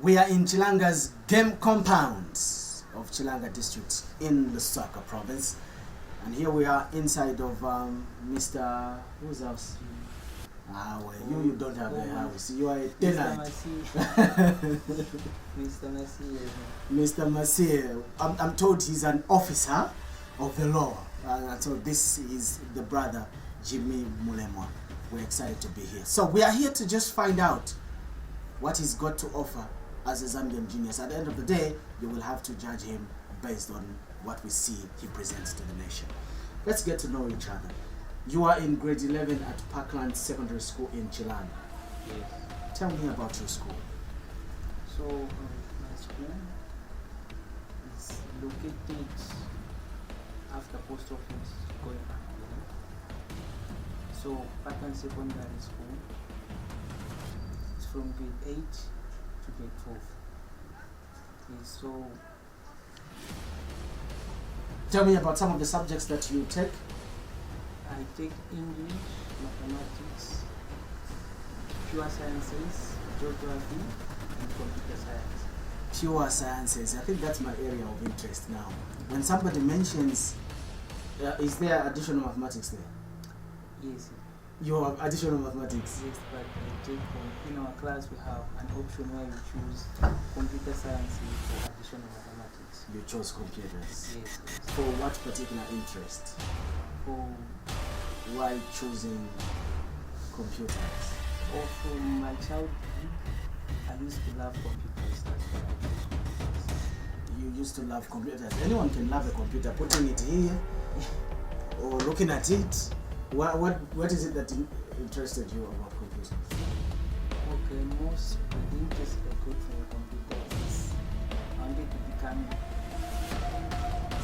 We are in Chilanga's game compound of Chilanga district in Lusaka province. And here we are inside of Mr. Who's house? Well, you don't have a house. You are a tenant. Mr. Massi. Mr. Massi. I'm told he's an officer of the law. And so this is the brother, Jimmy Mulemwa. We're excited to be here. So we are here to just find out what he's got to offer as a Zambian genius. At the end of the day, you will have to judge him based on what we see he presents to the nation. Let's get to know each other. You are in grade 11 at Parkland Secondary School in Chilanga. Yes. Tell me about your school. So, my school is located after post office going up. So, Parkland Secondary School is from grade 8 to grade 12. Yes, so Tell me about some of the subjects that you take. I take English, mathematics, pure sciences, geography, and computer science. Pure sciences. I think that's my area of interest now. When somebody mentions, is there additional mathematics there? Yes. You have additional mathematics? Yes, but in our class we have an option where we choose computer science for additional mathematics. You chose computers? Yes. For what particular interest? For Why choosing computers? or from my childhood, I used to love computers. That's why I chose computers. You used to love computers. Anyone can love a computer. Putting it here or looking at it. What is it that interested you about computers? Okay, most the interest I got from computers is I wanted to become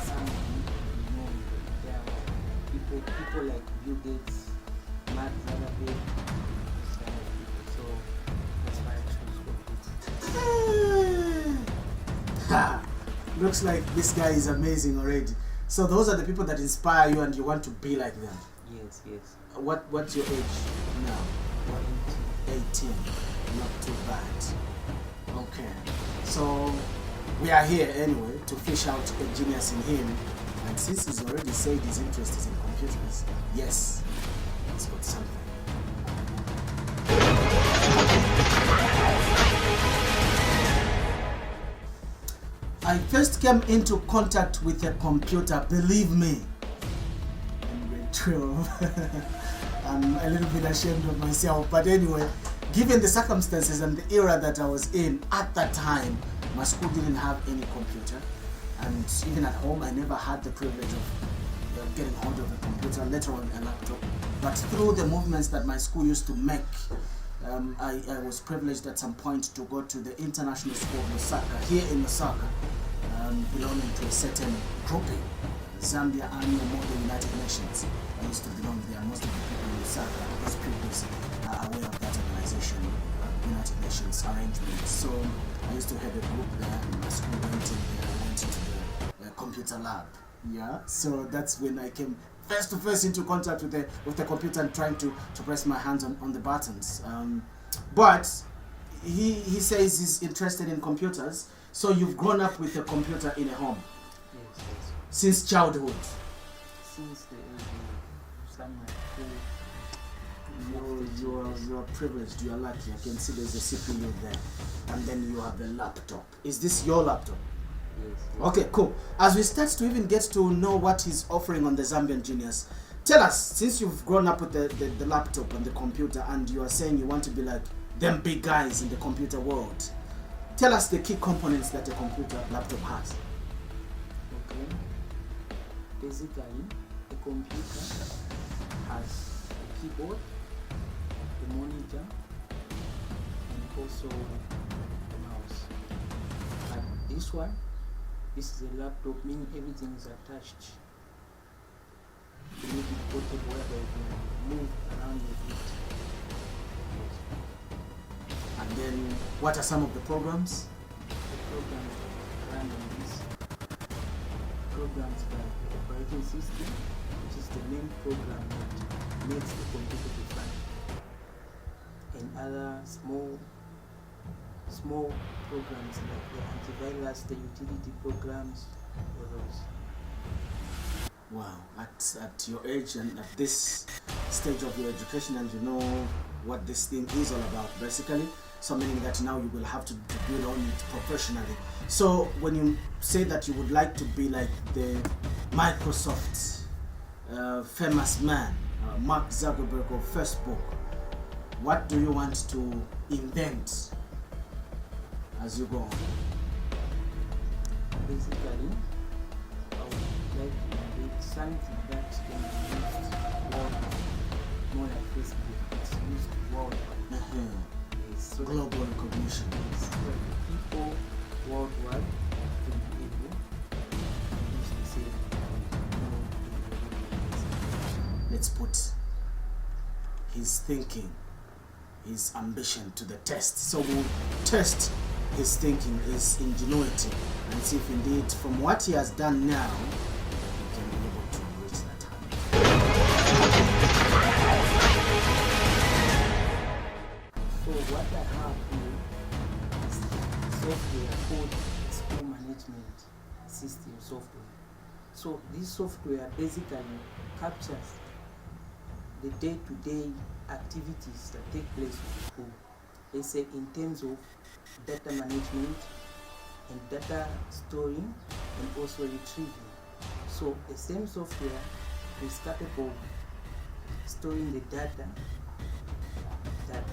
someone, there are people like Bill Gates, Mark Zuckerberg, so that's why I chose computers. Looks like this guy is amazing already. So those are the people that inspire you and you want to be like them. Yes. What's your age now? 18. Not too bad. Okay. So we are here anyway to fish out a genius in him. And since he's already said his interest is in computers, yes, he's got something. I first came into contact with a computer, believe me, in grade 12. I'm a little bit ashamed of myself, but anyway, given the circumstances and the era that I was in at that time, my school didn't have any computer, and even at home I never had the privilege of getting hold of a computer, later on a laptop. But through the movements that my school used to make, I was privileged at some point to go to the International School of Lusaka, here in Lusaka, belonging to a certain grouping, Zambia Annual Model United Nations. I used to belong there. Most of the people in Lusaka, those pupils, are aware of that organization, United Nations arrangement. So I used to have a group there, and my school went into the computer lab. Yeah, so that's when I came face to face into contact with the computer and trying to press my hands on the buttons. But he says he's interested in computers. So you've grown up with a computer in a home? Yes. Since childhood? Since the age of somewhere. You are privileged, you are lucky. I can see there's a CPU there. And then you have the laptop. Is this your laptop? Yes. Okay, cool. As we start to even get to know what he's offering on the Zambian Genius, tell us, since you've grown up with the laptop and the computer, and you are saying you want to be like them big guys in the computer world, tell us the key components that a computer laptop has. Okay. Basically, a computer has a keyboard, a monitor, and also a mouse. But this is a laptop, meaning everything is attached. You need it portable whereby you can move around with it. And then, what are some of the programs? The programs that run on this programs like the operating system, which is the main program that makes the computer to run, and other small small programs like the antivirus, the utility programs, all those. Wow, at your age and at this stage of your education, and you know what this thing is all about, basically, so meaning that now you will have to build on it professionally. So when you say that you would like to be like the Microsoft famous man, Mark Zuckerberg of Facebook, what do you want to invent as you go on? Basically, I would like to invent something that can be used worldwide, more like Facebook. It's used worldwide. Yes, so Global recognition. yes, so that people worldwide can be able to use the same. Let's put his thinking, his ambition to the test. So we'll test his thinking, his ingenuity, and see if indeed from what he has done now, he can be able to reach that height. So what I have here is software called school management system software. So this software basically captures the day-to-day activities that take place in school. Let's say in terms of data management and data storing and also retrieving. So the same software is capable of storing the data that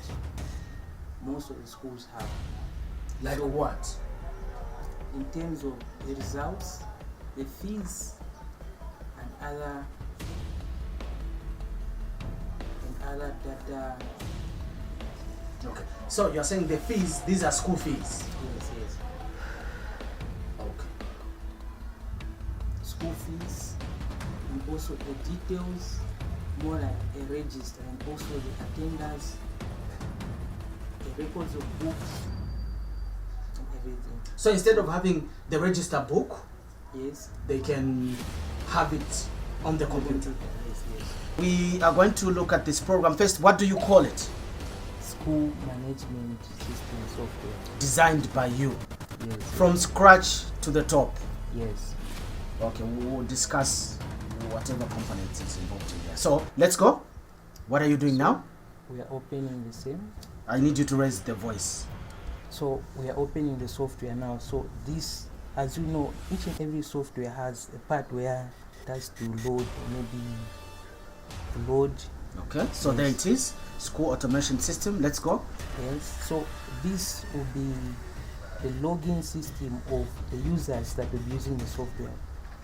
most of the schools have. Like So what? in terms of the results, the fees, and other data. Okay. So you're saying the fees, these are school fees? Yes, yes. Okay. School fees, and also the details, more like a register, and also the attendance, the records of books, and everything. So instead of having the register book, Yes. they can have it on the computer. Yes, yes. We are going to look at this program first. What do you call it? School management system software. Designed by you, Yes. from scratch to the top. Yes. Okay, we will discuss whatever components is involved in there. So let's go. What are you doing now? We are opening the same. I need you to raise the voice. So we are opening the software now. So this, as you know, each and every software has a part where it has to load, or maybe load. Okay, so there it is. School automation system. Let's go. Yes. So this will be the login system of the users that will be using the software.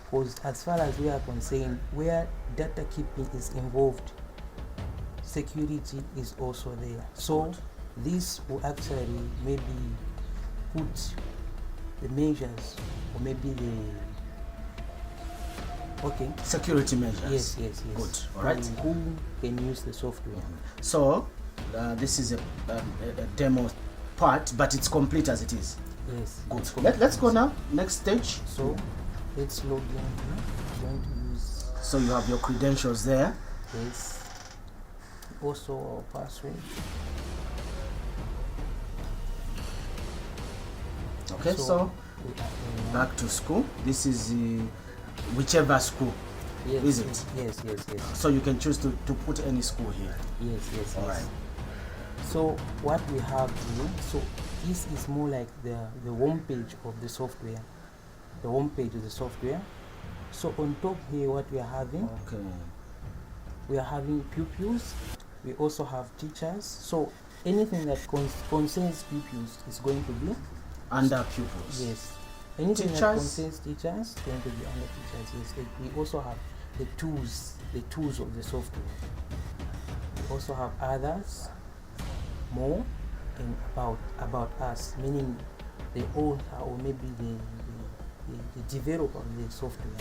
Because as far as we are concerned, where data keeping is involved, security is also there. So this will actually maybe put the measures, or maybe the Security measures. yes. Good. All right. Who can use the software? So this is a demo part, but it's complete as it is. Yes. Good. Let's go now. Next stage. So let's log in here. I'm going to use So you have your credentials there. this. Also our password. Okay. So we are in back to school. This is whichever school. yes, is it? Yes. So you can choose to put any school here. Yes. All right. So what we have here, so this is more like the home page of the software. The home page of the software. So on top here, what we are having, Okay. we are having pupils. We also have teachers. So anything that concerns pupils is going to be Under pupils. yes. Anything that Teachers? concerns teachers is going to be under teachers. Yes. We also have the tools of the software. We also have others, more, and about us, meaning the owner or maybe the developer of the software.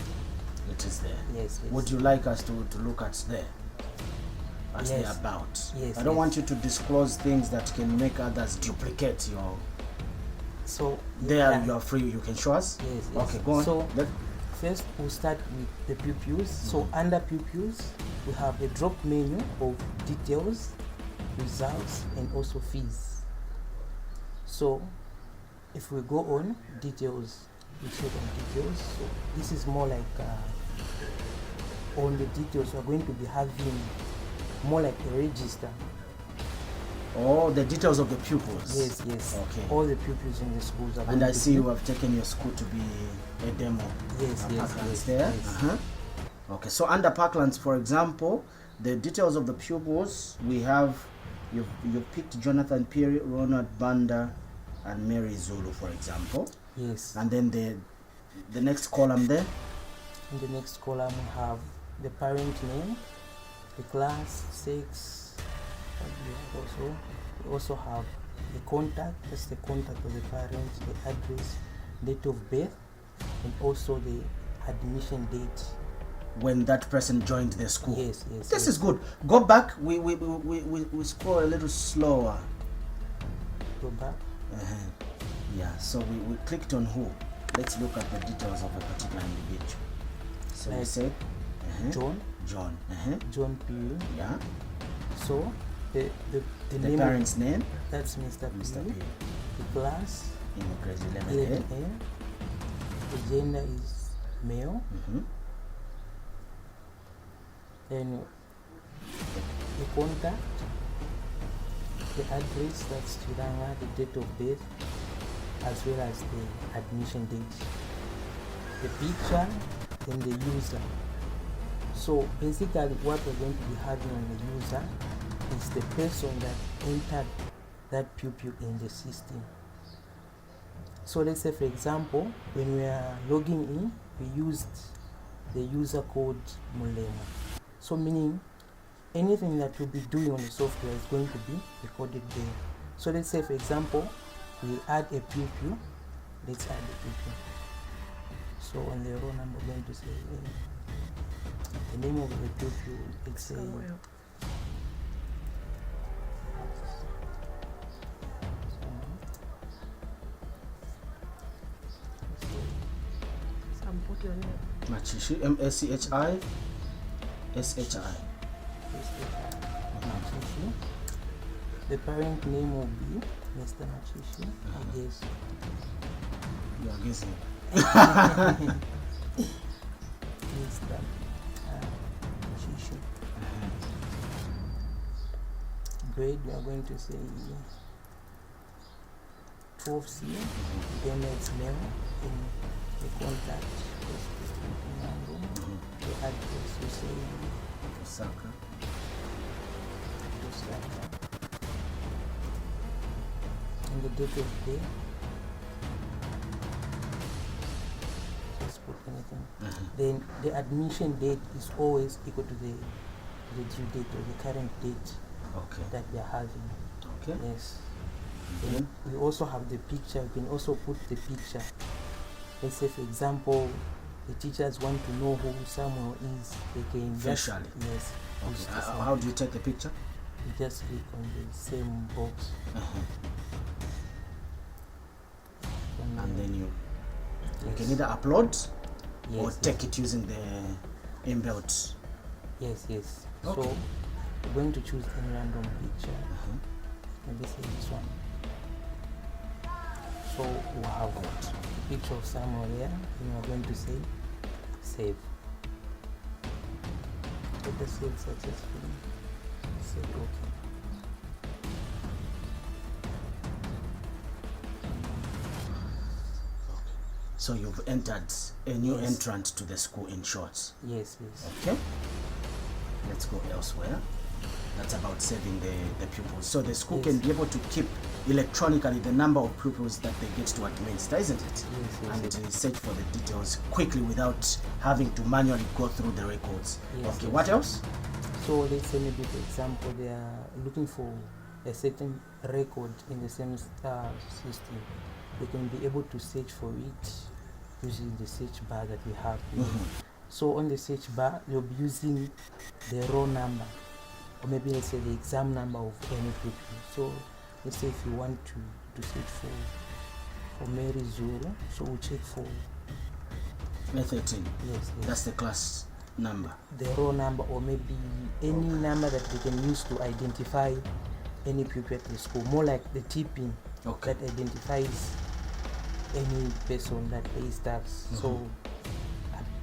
It is there. Yes. Would you like us to look at there? At the Yes. about. Yes, I don't yes. want you to disclose things that can make others duplicate your. So There yeah. you are free. You can show us. Yes. Okay, go on. So Let- first we'll start with the pupils. So under pupils, we have a drop menu of details, results, and also fees. So if we go on details, we check on details. So this is more like on the details we're going to be having more like a register. Oh, the details of the pupils. Yes. Okay. All the pupils in the schools are And I going to see be- you have taken your school to be a demo. Parklands there. yes. Okay, so under Parklands, for example, the details of the pupils, we have, you've picked Jonathan Peary, Ronald Banda, and Mary Zulu, for example. Yes. And then the next column there. In the next column we have the parent name, the class, sex, and we also have the contact, that's the contact of the parents, the address, date of birth, and also the admission date. When that person joined the school. Yes. This is good. Go back. We scroll a little slower. Go back. Yeah. So we clicked on who. Let's look at the details of a particular individual. So we said John. John. P. Yeah. So the The name parent's name. that's Mr. Mr. P. P. The class In grade 11A. 11A. The gender is male. Then the contact, the address, that's Chiranga, the date of birth, as well as the admission date, the picture, and the user. So basically what we're going to be having on the user is the person that entered that pupil in the system. So let's say, for example, when we are logging in, we used the user code Mulema. So meaning anything that we'll be doing on the software is going to be recorded there. So let's say, for example, we add a pupil. Let's add a pupil. So on the row number, we're going to say the name of the pupil. Let's say Machishi. M-A-C-H-I. S-H-I. Machishi. The parent name will be Mr. Machishi, I guess. You are guessing. Mr. Machishi. Grade, we are going to say 12C. Then it's male. In the contact, the address, you say Osaka. And the date of day, just put anything. Then the admission date is always equal to the due date or the current date that we are having. Okay. Yes. Then we also have the picture. We can also put the picture. Let's say, for example, the teachers want to know who Samuel is. They can Facially. Yes. Okay. How do you take the picture? You just click on the same box. And then you can either upload or take it using the inbuilt. Yes. Okay. So we're going to choose any random picture. Maybe say this one. So we'll have a picture of Samuel here, and we're going to say save. Let us save successfully. Say okay. So you've entered a new entrant to the school, in short. Yes. Okay. Let's go elsewhere. That's about saving the pupils. So the school can be able to keep electronically the number of pupils that they get to administer, isn't it? Yes. And search for the details quickly without having to manually go through the records. Okay, what else? So let's say maybe, for example, they are looking for a certain record in the same system. They can be able to search for it using the search bar that we have here. So on the search bar, you'll be using the row number, or maybe let's say the exam number of any pupil. So let's say if you want to search for Mary Zulu, so we'll check for A13. Yes. That's the class number. The row number, or maybe any number that they can use to identify any pupil at the school, more like the tipping. that identifies any person that pays tax. So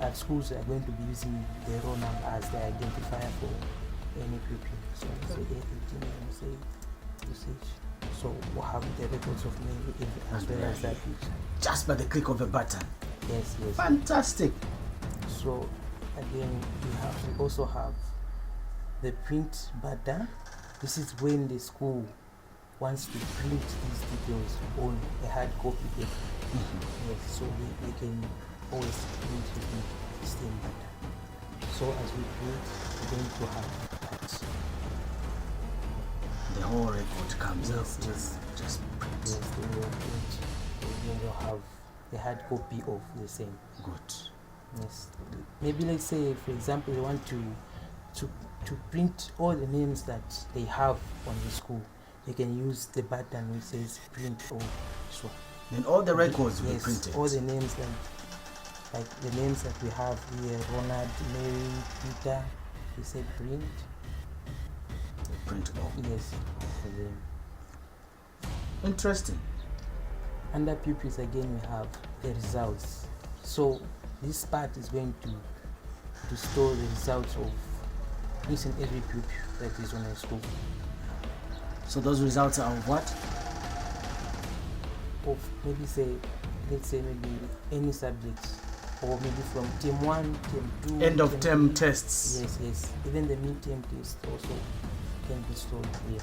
at schools they are going to be using the roll number as the identifier for any pupil. So say 18 and say usage. So we'll have the records of mail as well as that picture. Just by the click of a button. Yes. Fantastic. So again we also have the print button. This is when the school wants to print these details on a hard copy paper. Yes, so we can always print using the same button. So as we print, we're going to have that. The whole record comes out. Yes. Just print. Yes, they will print. Then they'll have the hard copy of the same. Good. Yes. Maybe let's say, for example, they want to print all the names that they have on the school. They can use the button which says print all. So then all the records will be yes, printed. all the names like the names that we have here, Ronald, Mary, Peter, we say print. Print all. Yes, for them. Interesting. Under pupils again we have the results. So this part is going to store the results of each and every pupil that is on a school. So those results are of what? Of maybe let's say maybe any subject, or maybe from term 1, term 2. End of term 3. tests. Yes. Even the mid-term test also can be stored here.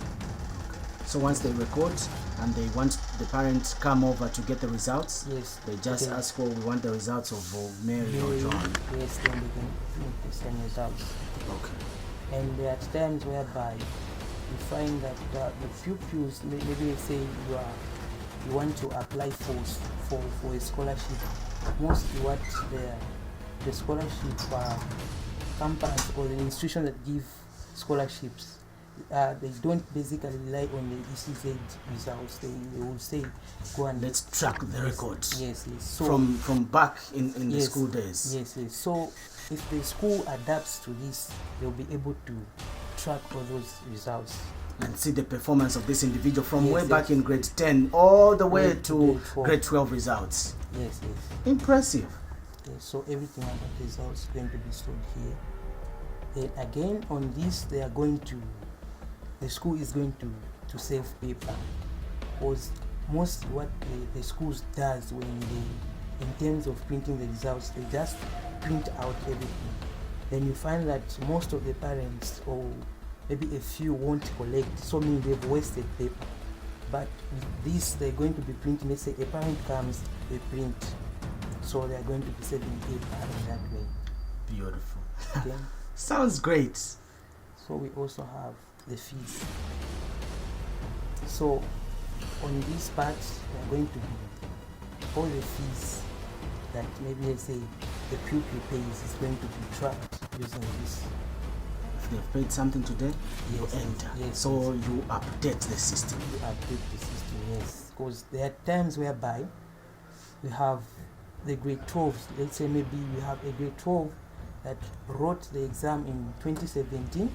So once they record and they want the parents come over to get the results, Yes. they just ask for, we want the results of Mary or John. Yes, then they can print the same results. Okay. And there are times whereby you find that the pupils, maybe let's say you want to apply for a scholarship. Mostly what the scholarship companies or the institution that give scholarships, they don't basically rely on the ECZ results. They will say, go and let's track the records. Yes. So from back in the school days. Yes. So if the school adapts to this, they'll be able to track all those results and see the performance of this individual from way back in grade 10 all the way to grade 12 results. Yes. Impressive. Yes, so everything about the results is going to be stored here. Then again on this, the school is going to save paper, because most what the schools does when they, in terms of printing the results, they just print out everything. Then you find that most of the parents, or maybe a few, won't collect, so many they've wasted paper. But with this, they're going to be printing. Let's say a parent comes, they print, so they're going to be saving paper in that way. Beautiful. Okay. Sounds great. So we also have the fees. So on this part, there are going to be all the fees that maybe let's say the pupil pays is going to be tracked using this. If they've paid something today, you Yes, enter. yes, so you update the system. You update the system, yes. Because there are times whereby we have the grade 12s. Let's say maybe we have a grade 12 that wrote the exam in 2017.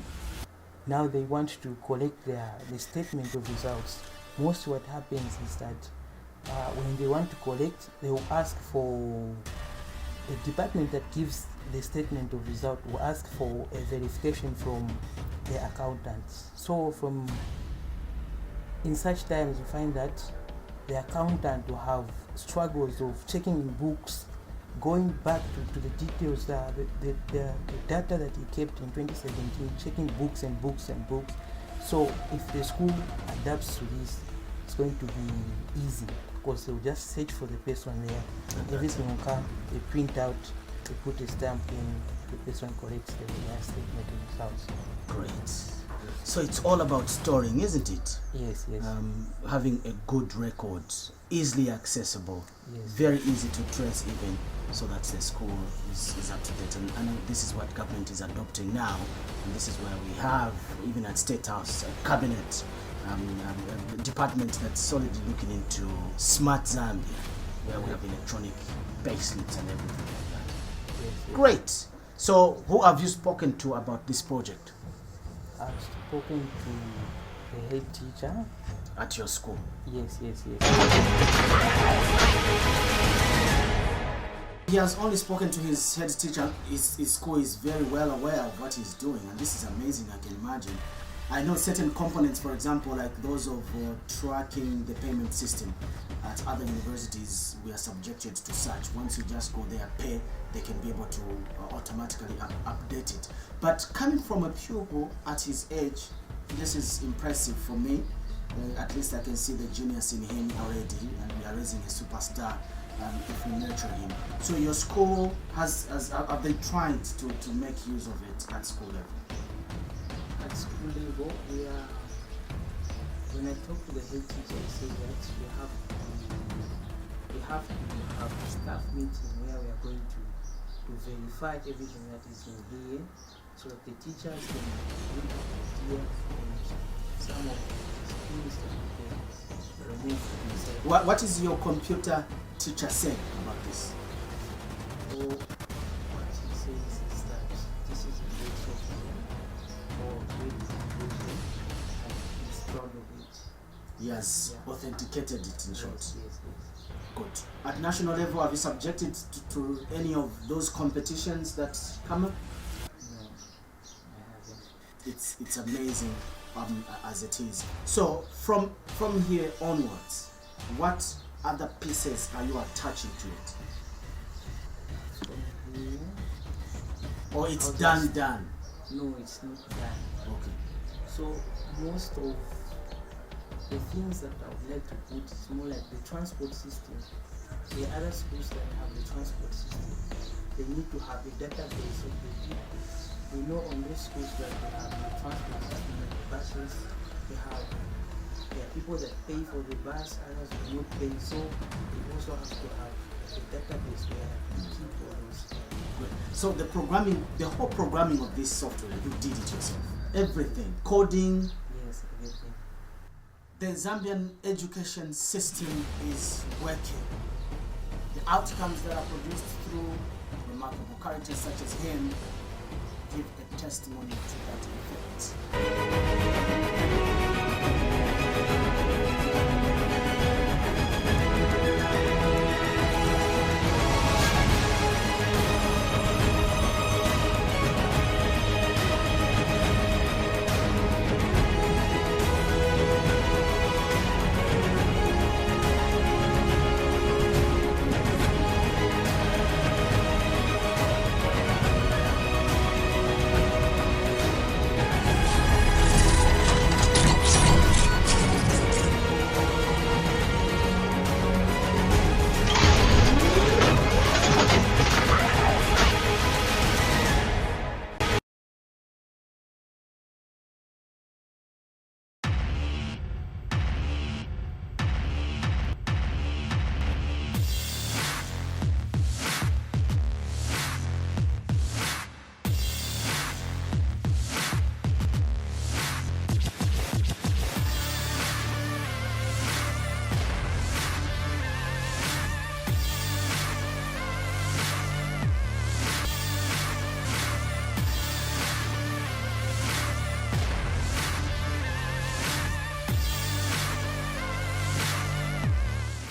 Now they want to collect the statement of results. Most what happens is that when they want to collect, they will ask for the department that gives the statement of result will ask for a verification from the accountants. So in such times, you find that the accountant will have struggles of checking in books, going back to the details, the data that he kept in 2017, checking books and books and books. So if the school adapts to this, it's going to be easy, because they'll just search for the person there. Everything will come, they print out, they put a stamp in, the person collects the statement of results. Great. So it's all about storing, isn't it? Yes. Having a good record, easily accessible, Yes. very easy to trace even, so that the school is up to date. And this is what government is adopting now, and this is where we have, even at State House, a cabinet, a department that's solidly looking into smart Zambia, where we have electronic payslips and everything like that. Yes. Great. So who have you spoken to about this project? I've spoken to the head teacher at your school. Yes. He has only spoken to his head teacher. His school is very well aware of what he's doing, and this is amazing, I can imagine. I know certain components, for example, like those of tracking the payment system at other universities, we are subjected to such. Once you just go there, pay, they can be able to automatically update it. But coming from a pupil at his age, this is impressive for me. At least I can see the genius in him already, and we are raising a superstar if we nurture him. So your school have they tried to make use of it at school level? At school level, when I talk to the head teacher, I say that we have to have a staff meeting where we are going to verify everything that is in here, so that the teachers can look at the idea and some of the skills that we can remove themselves. What is your computer teacher saying about this? So what he says is that this is a great software or great application and he's proud of it. He has authenticated it in short. Yes. Good. At national level, have you subjected to any of those competitions that come up? No, I haven't. It's amazing as it is. So from here onwards, what other pieces are you attaching to it? From here, Or it's I'll done? no, it's not done. Okay. So most of the things that I would like to put is more like the transport system. The other schools that have the transport system, they need to have a database of the people. We know on those schools that they have the transport system, like the buses, there are people that pay for the bus, others do not pay. So they also have to have a database where you keep all those. Good. So the whole programming of this software, you did it yourself. Everything, coding. Yes, everything. The Zambian education system is working. The outcomes that are produced through remarkable characters such as him give a testimony to that effect.